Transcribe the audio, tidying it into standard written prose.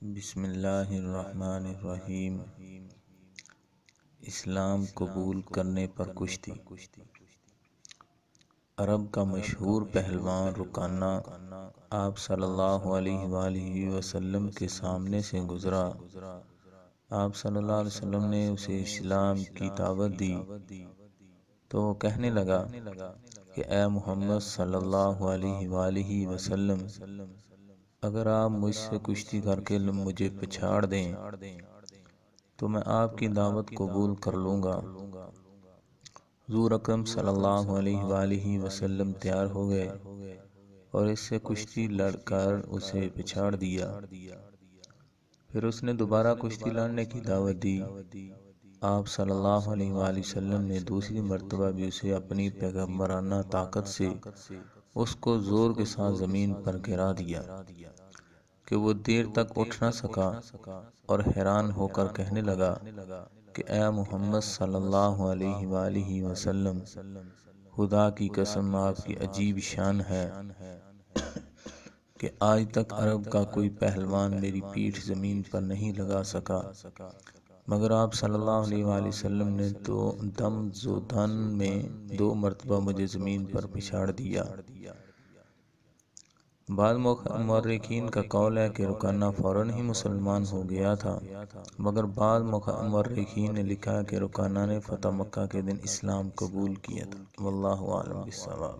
بسم اللہ الرحمن الرحیم۔ اسلام قبول کرنے پر کشتی۔ عرب کا مشہور پہلوان رکانہ آپ صلی اللہ علیہ وآلہ وسلم کے سامنے سے گزرا۔ آپ صلی اللہ علیہ وسلم نے اسے اسلام کی دعوت دی تو وہ کہنے لگا کہ اے محمد صلی اللہ علیہ وآلہ وسلم، اگر آپ مجھ سے کشتی کر کے مجھے پچھاڑ دیں تو میں آپ کی دعوت قبول کر لوں گا۔ حضور اکرم صلی اللہ علیہ وآلہ وسلم تیار ہو گئے اور اس سے کشتی لڑ کر اسے پچھاڑ دیا۔ پھر اس نے دوبارہ کشتی لڑنے کی دعوت دی۔ آپ صلی اللہ علیہ وآلہ وسلم نے دوسری مرتبہ بھی اسے اپنی پیغمبرانہ طاقت سے اس کو زور کے ساتھ زمین پر گرا دیا کہ وہ دیر تک اٹھ نہ سکا، اور حیران ہو کر کہنے لگا کہ اے محمد صلی اللہ علیہ وآلہ وسلم، خدا کی قسم آپ کی عجیب شان ہے کہ آج تک عرب کا کوئی پہلوان میری پیٹھ زمین پر نہیں لگا سکا، مگر آپ صلی اللہ علیہ وآلہ وسلم نے دم زودن میں 2 مرتبہ مجھے زمین پر پچھاڑ دیا۔ بعض مورخین کا قول ہے کہ رکانہ فوراً ہی مسلمان ہو گیا تھا، مگر بعض مورخین نے لکھا ہے کہ رکانہ نے فتح مکہ کے دن اسلام قبول کیا تھا۔ واللہ اعلم بالصواب۔